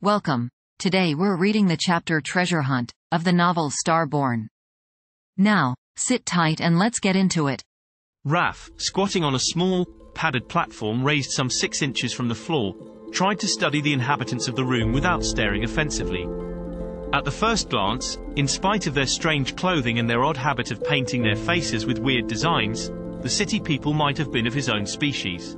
Welcome. Today we're reading the chapter Treasure Hunt of the novel Starborn. Now, sit tight and let's get into it. Raph, squatting on a small, padded platform raised some 6 inches from the floor, tried to study the inhabitants of the room without staring offensively. At the first glance, in spite of their strange clothing and their odd habit of painting their faces with weird designs, the city people might have been of his own species.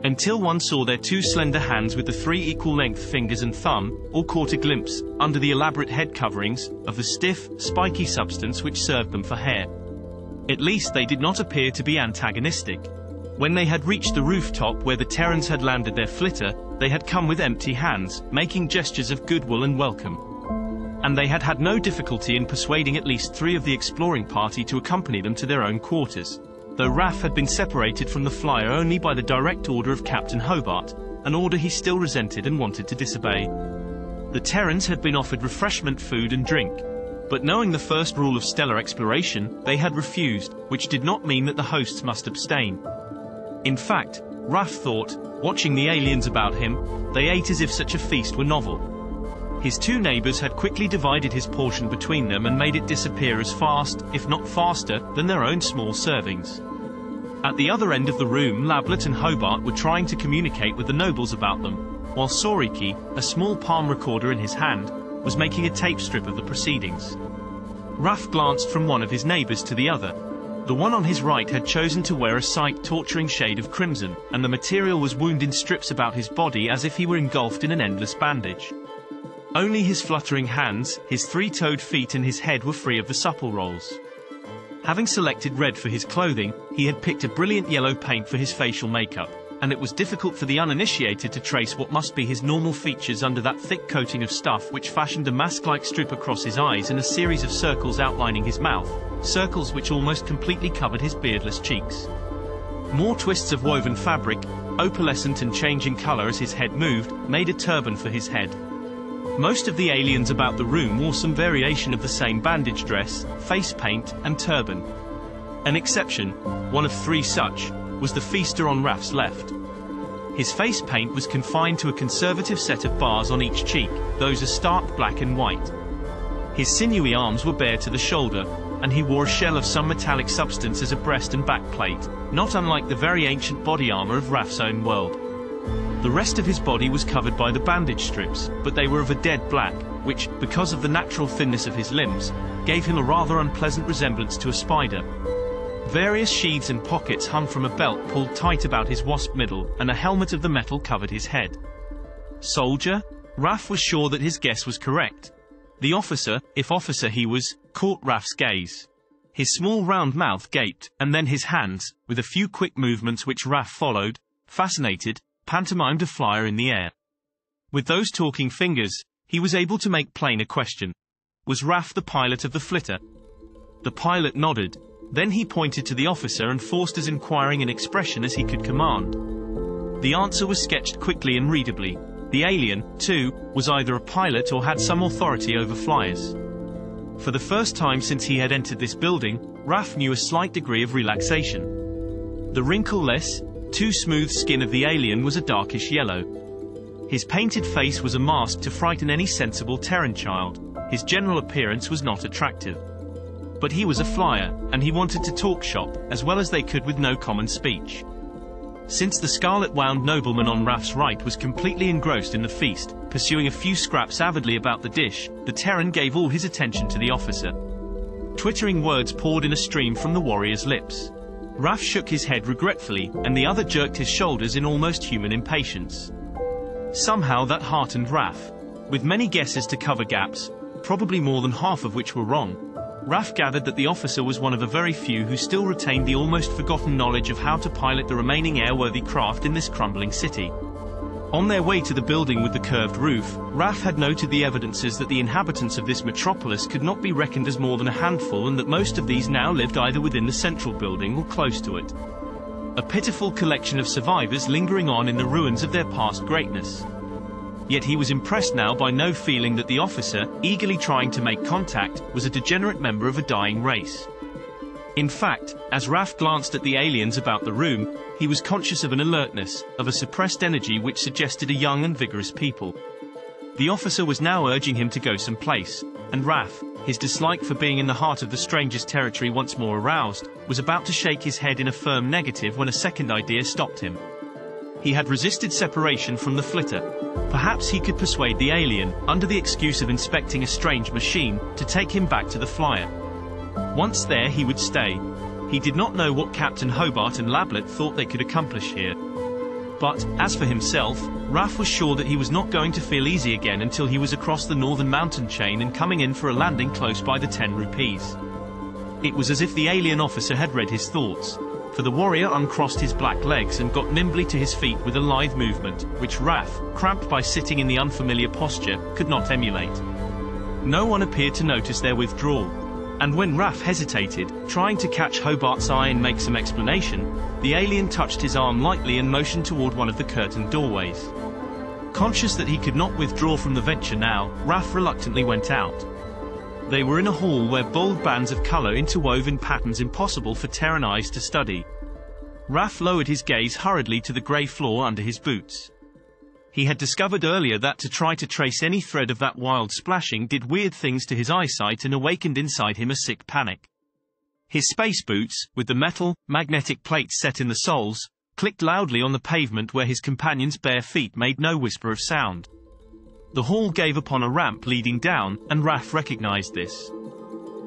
Until one saw their 2 slender hands with the 3 equal-length fingers and thumb, or caught a glimpse, under the elaborate head coverings, of the stiff, spiky substance which served them for hair. At least they did not appear to be antagonistic. When they had reached the rooftop where the Terrans had landed their flitter, they had come with empty hands, making gestures of goodwill and welcome. And they had had no difficulty in persuading at least 3 of the exploring party to accompany them to their own quarters, though Raph had been separated from the flyer only by the direct order of Captain Hobart, an order he still resented and wanted to disobey. The Terrans had been offered refreshment, food and drink, but knowing the first rule of stellar exploration, they had refused, which did not mean that the hosts must abstain. In fact, Raph thought, watching the aliens about him, they ate as if such a feast were novel. His 2 neighbors had quickly divided his portion between them and made it disappear as fast, if not faster, than their own small servings. At the other end of the room, Lablet and Hobart were trying to communicate with the nobles about them, while Soriki, a small palm recorder in his hand, was making a tape strip of the proceedings. Raph glanced from one of his neighbors to the other. The one on his right had chosen to wear a sight-torturing shade of crimson, and the material was wound in strips about his body as if he were engulfed in an endless bandage. Only his fluttering hands, his 3-toed feet and his head were free of the supple rolls. Having selected red for his clothing, he had picked a brilliant yellow paint for his facial makeup, and it was difficult for the uninitiated to trace what must be his normal features under that thick coating of stuff which fashioned a mask-like strip across his eyes and a series of circles outlining his mouth, circles which almost completely covered his beardless cheeks. More twists of woven fabric, opalescent and changing color as his head moved, made a turban for his head. Most of the aliens about the room wore some variation of the same bandage dress, face paint, and turban. An exception, one of 3 such, was the feaster on Raph's left. His face paint was confined to a conservative set of bars on each cheek, those are stark black and white. His sinewy arms were bare to the shoulder, and he wore a shell of some metallic substance as a breast and back plate, not unlike the very ancient body armor of Raph's own world. The rest of his body was covered by the bandage strips, but they were of a dead black, which, because of the natural thinness of his limbs, gave him a rather unpleasant resemblance to a spider. Various sheaths and pockets hung from a belt pulled tight about his wasp middle, and a helmet of the metal covered his head. Soldier? Raph was sure that his guess was correct. The officer, if officer he was, caught Raph's gaze. His small round mouth gaped, and then his hands, with a few quick movements which Raph followed, fascinated, pantomimed a flyer in the air. With those talking fingers, he was able to make plain a question. Was Raph the pilot of the flitter? The pilot nodded. Then he pointed to the officer and forced as inquiring an expression as he could command. The answer was sketched quickly and readably. The alien, too, was either a pilot or had some authority over flyers. For the first time since he had entered this building, Raph knew a slight degree of relaxation. The wrinkle-less, too smooth skin of the alien was a darkish yellow. His painted face was a mask to frighten any sensible Terran child. His general appearance was not attractive. But he was a flyer, and he wanted to talk shop, as well as they could with no common speech. Since the scarlet-wound nobleman on Raph's right was completely engrossed in the feast, pursuing a few scraps avidly about the dish, the Terran gave all his attention to the officer. Twittering words poured in a stream from the warrior's lips. Raph shook his head regretfully, and the other jerked his shoulders in almost human impatience. Somehow that heartened Raph. With many guesses to cover gaps, probably more than half of which were wrong, Raph gathered that the officer was one of a very few who still retained the almost forgotten knowledge of how to pilot the remaining airworthy craft in this crumbling city. On their way to the building with the curved roof, Raph had noted the evidences that the inhabitants of this metropolis could not be reckoned as more than a handful, and that most of these now lived either within the central building or close to it. A pitiful collection of survivors lingering on in the ruins of their past greatness. Yet he was impressed now by no feeling that the officer, eagerly trying to make contact, was a degenerate member of a dying race. In fact, as Raph glanced at the aliens about the room, he was conscious of an alertness, of a suppressed energy which suggested a young and vigorous people. The officer was now urging him to go someplace, and Raph, his dislike for being in the heart of the stranger's territory once more aroused, was about to shake his head in a firm negative when a second idea stopped him. He had resisted separation from the flitter. Perhaps he could persuade the alien, under the excuse of inspecting a strange machine, to take him back to the flyer. Once there he would stay. He did not know what Captain Hobart and Lablet thought they could accomplish here. But, as for himself, Raph was sure that he was not going to feel easy again until he was across the northern mountain chain and coming in for a landing close by the 10 rupees. It was as if the alien officer had read his thoughts, for the warrior uncrossed his black legs and got nimbly to his feet with a lithe movement, which Raph, cramped by sitting in the unfamiliar posture, could not emulate. No one appeared to notice their withdrawal. And when Raph hesitated, trying to catch Hobart's eye and make some explanation, the alien touched his arm lightly and motioned toward one of the curtained doorways. Conscious that he could not withdraw from the venture now, Raph reluctantly went out. They were in a hall where bold bands of color interwove in patterns impossible for Terran eyes to study. Raph lowered his gaze hurriedly to the grey floor under his boots. He had discovered earlier that to try to trace any thread of that wild splashing did weird things to his eyesight and awakened inside him a sick panic. His space boots, with the metal, magnetic plates set in the soles, clicked loudly on the pavement where his companion's bare feet made no whisper of sound. The hall gave upon a ramp leading down, and Raph recognized this.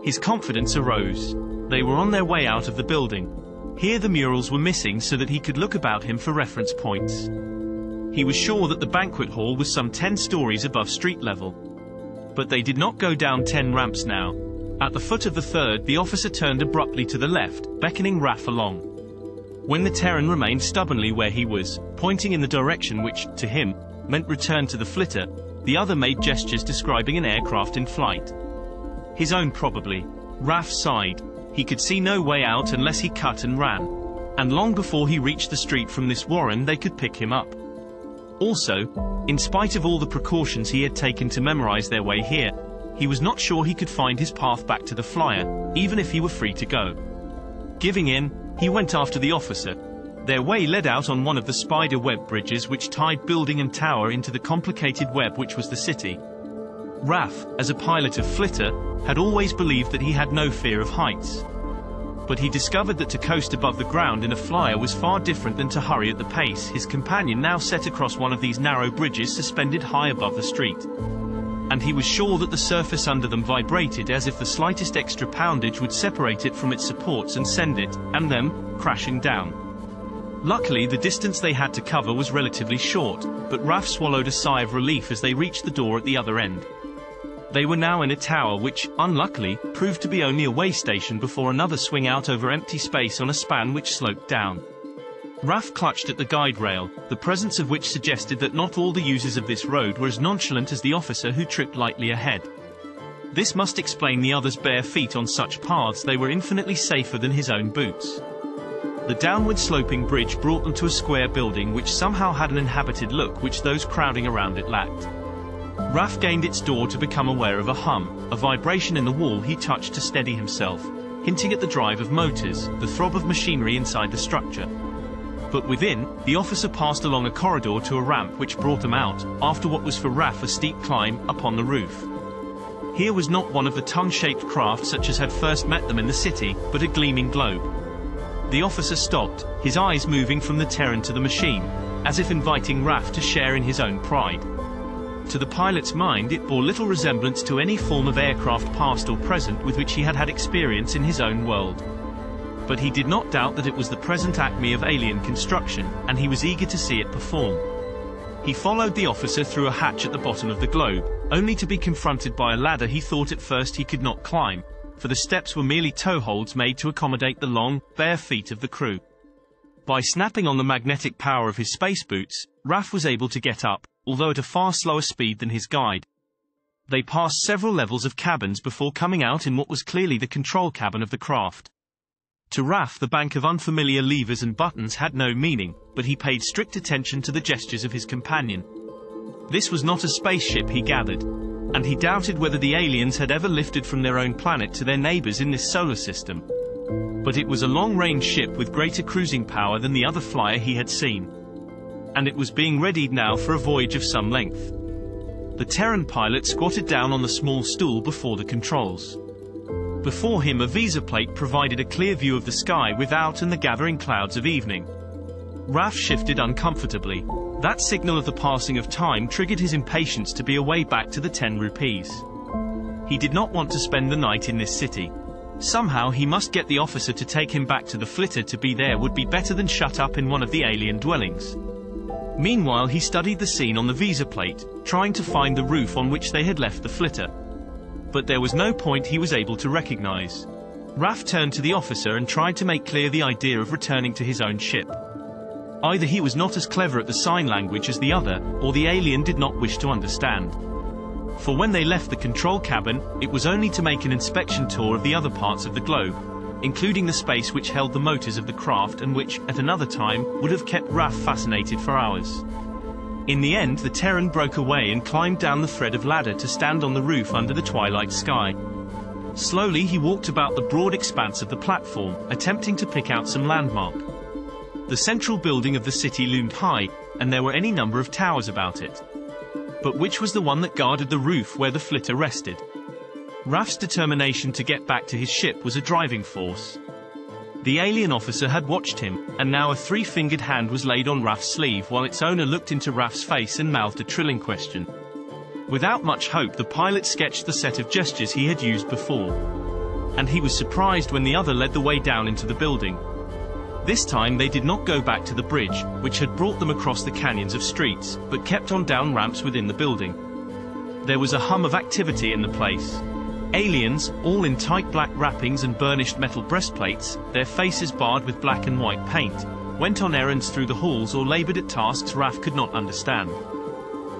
His confidence arose. They were on their way out of the building. Here the murals were missing so that he could look about him for reference points. He was sure that the banquet hall was some 10 stories above street level. But they did not go down 10 ramps now. At the foot of the third, the officer turned abruptly to the left, beckoning Raph along. When the Terran remained stubbornly where he was, pointing in the direction which, to him, meant return to the flitter, the other made gestures describing an aircraft in flight. His own probably. Raph sighed. He could see no way out unless he cut and ran. And long before he reached the street from this warren they could pick him up. Also, in spite of all the precautions he had taken to memorize their way here, he was not sure he could find his path back to the flyer, even if he were free to go. Giving in, he went after the officer. Their way led out on one of the spider web bridges which tied building and tower into the complicated web which was the city. Raph, as a pilot of flitter, had always believed that he had no fear of heights. But he discovered that to coast above the ground in a flyer was far different than to hurry at the pace his companion now set across one of these narrow bridges suspended high above the street. And he was sure that the surface under them vibrated as if the slightest extra poundage would separate it from its supports and send it, and them, crashing down. Luckily the distance they had to cover was relatively short, but Raph swallowed a sigh of relief as they reached the door at the other end. They were now in a tower which, unluckily, proved to be only a way station before another swing out over empty space on a span which sloped down. Raph clutched at the guide rail, the presence of which suggested that not all the users of this road were as nonchalant as the officer who tripped lightly ahead. This must explain the other's bare feet on such paths. They were infinitely safer than his own boots. The downward sloping bridge brought them to a square building which somehow had an inhabited look which those crowding around it lacked. Raph gained its door to become aware of a hum, a vibration in the wall he touched to steady himself, hinting at the drive of motors, the throb of machinery inside the structure. But within, the officer passed along a corridor to a ramp which brought them out, after what was for Raph a steep climb, upon the roof. Here was not one of the tongue-shaped craft such as had first met them in the city, but a gleaming globe. The officer stopped, his eyes moving from the Terran to the machine, as if inviting Raph to share in his own pride. To the pilot's mind it bore little resemblance to any form of aircraft past or present with which he had had experience in his own world. But he did not doubt that it was the present acme of alien construction, and he was eager to see it perform. He followed the officer through a hatch at the bottom of the globe, only to be confronted by a ladder he thought at first he could not climb, for the steps were merely toe-holds made to accommodate the long, bare feet of the crew. By snapping on the magnetic power of his space boots, Raph was able to get up, although at a far slower speed than his guide. They passed several levels of cabins before coming out in what was clearly the control cabin of the craft. To Raph the bank of unfamiliar levers and buttons had no meaning, but he paid strict attention to the gestures of his companion. This was not a spaceship, he gathered, and he doubted whether the aliens had ever lifted from their own planet to their neighbors in this solar system. But it was a long-range ship with greater cruising power than the other flyer he had seen. And it was being readied now for a voyage of some length. The Terran pilot squatted down on the small stool before the controls. Before him, a visa plate provided a clear view of the sky without and the gathering clouds of evening. Raf shifted uncomfortably. That signal of the passing of time triggered his impatience to be away back to the 10 rupees. He did not want to spend the night in this city. Somehow he must get the officer to take him back to the flitter. To be there would be better than shut up in one of the alien dwellings. Meanwhile, he studied the scene on the visa plate, trying to find the roof on which they had left the flitter. But there was no point he was able to recognize. Raf turned to the officer and tried to make clear the idea of returning to his own ship. Either he was not as clever at the sign language as the other, or the alien did not wish to understand. For when they left the control cabin, it was only to make an inspection tour of the other parts of the globe, including the space which held the motors of the craft and which, at another time, would have kept Raf fascinated for hours. In the end, the Terran broke away and climbed down the thread of ladder to stand on the roof under the twilight sky. Slowly he walked about the broad expanse of the platform, attempting to pick out some landmark. The central building of the city loomed high, and there were any number of towers about it. But which was the one that guarded the roof where the flitter rested? Raf's determination to get back to his ship was a driving force. The alien officer had watched him, and now a three-fingered hand was laid on Raf's sleeve while its owner looked into Raf's face and mouthed a trilling question. Without much hope, the pilot sketched the set of gestures he had used before. And he was surprised when the other led the way down into the building. This time they did not go back to the bridge, which had brought them across the canyons of streets, but kept on down ramps within the building. There was a hum of activity in the place. Aliens, all in tight black wrappings and burnished metal breastplates, their faces barred with black and white paint, went on errands through the halls or labored at tasks Raf could not understand.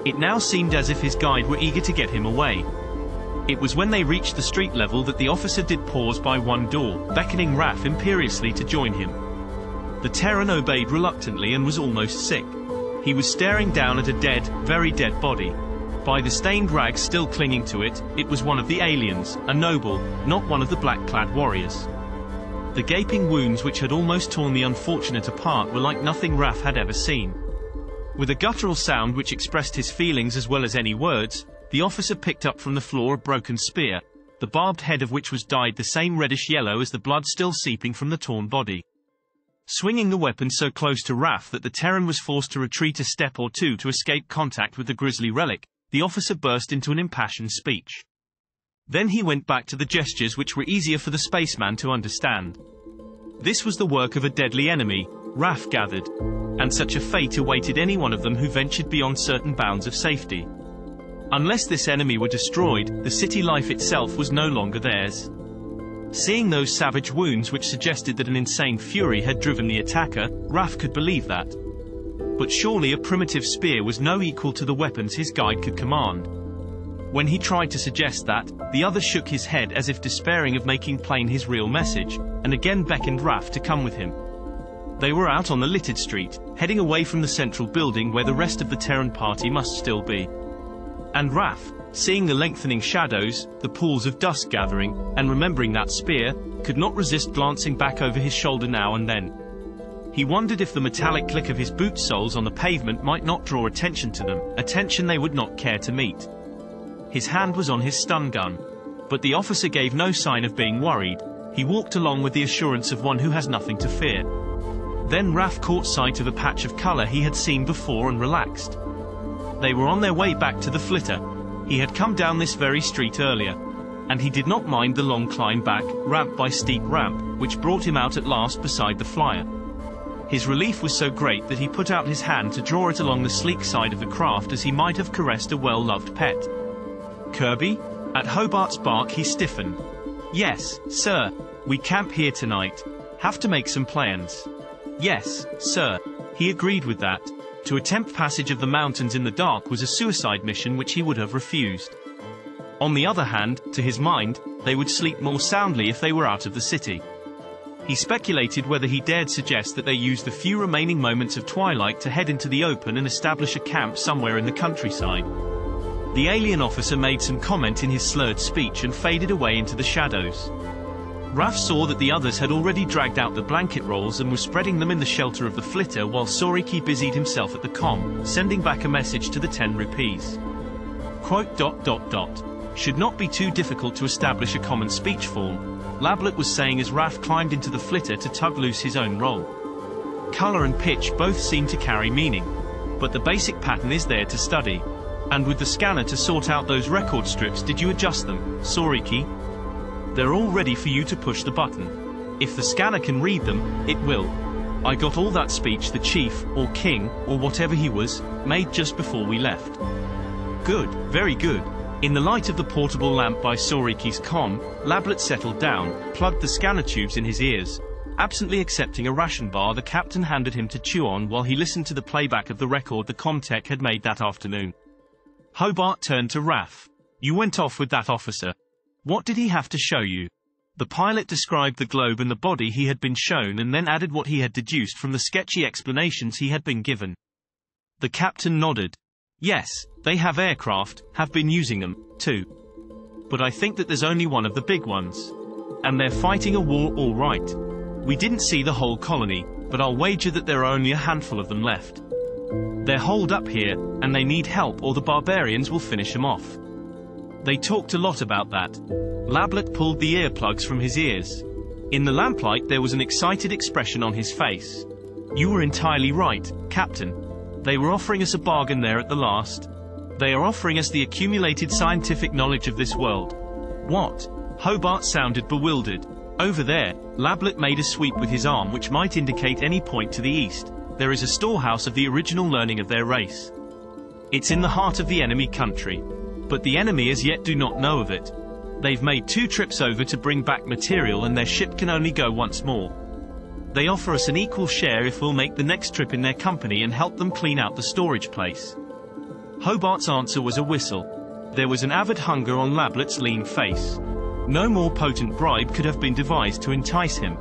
It now seemed as if his guide were eager to get him away. It was when they reached the street level that the officer did pause by one door, beckoning Raf imperiously to join him. The Terran obeyed reluctantly and was almost sick. He was staring down at a dead, very dead body. By the stained rags still clinging to it, it was one of the aliens, a noble, not one of the black-clad warriors. The gaping wounds which had almost torn the unfortunate apart were like nothing Raf had ever seen. With a guttural sound which expressed his feelings as well as any words, the officer picked up from the floor a broken spear, the barbed head of which was dyed the same reddish yellow as the blood still seeping from the torn body. Swinging the weapon so close to Raf that the Terran was forced to retreat a step or two to escape contact with the grisly relic, the officer burst into an impassioned speech. Then he went back to the gestures which were easier for the spaceman to understand. This was the work of a deadly enemy, Raf gathered, and such a fate awaited any one of them who ventured beyond certain bounds of safety. Unless this enemy were destroyed, the city life itself was no longer theirs. Seeing those savage wounds which suggested that an insane fury had driven the attacker, Raf could believe that. But surely a primitive spear was no equal to the weapons his guide could command. When he tried to suggest that, the other shook his head as if despairing of making plain his real message, and again beckoned Raf to come with him. They were out on the littered street, heading away from the central building where the rest of the Terran party must still be. And Raf, seeing the lengthening shadows, the pools of dust gathering, and remembering that spear, could not resist glancing back over his shoulder now and then. He wondered if the metallic click of his boot soles on the pavement might not draw attention to them, attention they would not care to meet. His hand was on his stun gun. But the officer gave no sign of being worried. He walked along with the assurance of one who has nothing to fear. Then Raf caught sight of a patch of color he had seen before and relaxed. They were on their way back to the flitter. He had come down this very street earlier, and he did not mind the long climb back, ramp by steep ramp, which brought him out at last beside the flyer. His relief was so great that he put out his hand to draw it along the sleek side of the craft as he might have caressed a well-loved pet. Kirby? At Hobart's bark he stiffened. Yes, sir. We camp here tonight. Have to make some plans. Yes, sir. He agreed with that. To attempt passage of the mountains in the dark was a suicide mission which he would have refused. On the other hand, to his mind, they would sleep more soundly if they were out of the city. He speculated whether he dared suggest that they use the few remaining moments of twilight to head into the open and establish a camp somewhere in the countryside. The alien officer made some comment in his slurred speech and faded away into the shadows. Raf saw that the others had already dragged out the blanket rolls and were spreading them in the shelter of the flitter while Soriki busied himself at the comm, sending back a message to the 10 rupees. Quote should not be too difficult to establish a common speech form, Lablet was saying as Raf climbed into the flitter to tug loose his own roll. Color and pitch both seem to carry meaning, but the basic pattern is there to study. And with the scanner to sort out those record strips, did you adjust them, Soriki? They're all ready for you to push the button. If the scanner can read them, it will. I got all that speech the chief, or king, or whatever he was, made just before we left. Good, very good. In the light of the portable lamp by Soriki's comm, Lablet settled down, plugged the scanner tubes in his ears. Absently accepting a ration bar the captain handed him to chew on while he listened to the playback of the record the comtech had made that afternoon. Hobart turned to Raf. You went off with that officer. What did he have to show you? The pilot described the globe and the body he had been shown and then added what he had deduced from the sketchy explanations he had been given. The captain nodded. Yes, they have aircraft, have been using them, too. But I think that there's only one of the big ones. And they're fighting a war all right. We didn't see the whole colony, but I'll wager that there are only a handful of them left. They're holed up here, and they need help or the barbarians will finish them off. They talked a lot about that. Lablet pulled the earplugs from his ears. In the lamplight there was an excited expression on his face. You were entirely right, Captain. They were offering us a bargain there at the last. They are offering us the accumulated scientific knowledge of this world. What? Hobart sounded bewildered. Over there, Lablet made a sweep with his arm which might indicate any point to the east. There is a storehouse of the original learning of their race. It's in the heart of the enemy country. But the enemy as yet do not know of it. They've made 2 trips over to bring back material and their ship can only go once more. They offer us an equal share if we'll make the next trip in their company and help them clean out the storage place. Hobart's answer was a whistle. There was an avid hunger on Lablet's lean face. No more potent bribe could have been devised to entice him.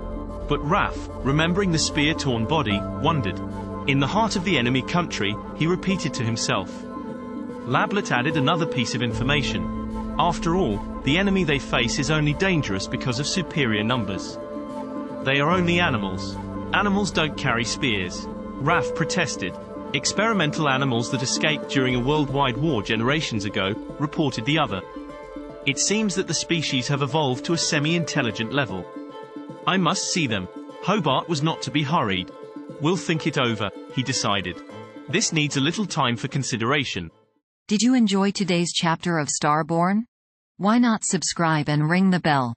But Raf, remembering the spear-torn body, wondered. In the heart of the enemy country, he repeated to himself. Lablet added another piece of information. After all, the enemy they face is only dangerous because of superior numbers. They are only animals. Animals don't carry spears. Raf protested. Experimental animals that escaped during a worldwide war generations ago, reported the other. It seems that the species have evolved to a semi-intelligent level. I must see them. Hobart was not to be hurried. We'll think it over, he decided. This needs a little time for consideration. Did you enjoy today's chapter of Starborn? Why not subscribe and ring the bell?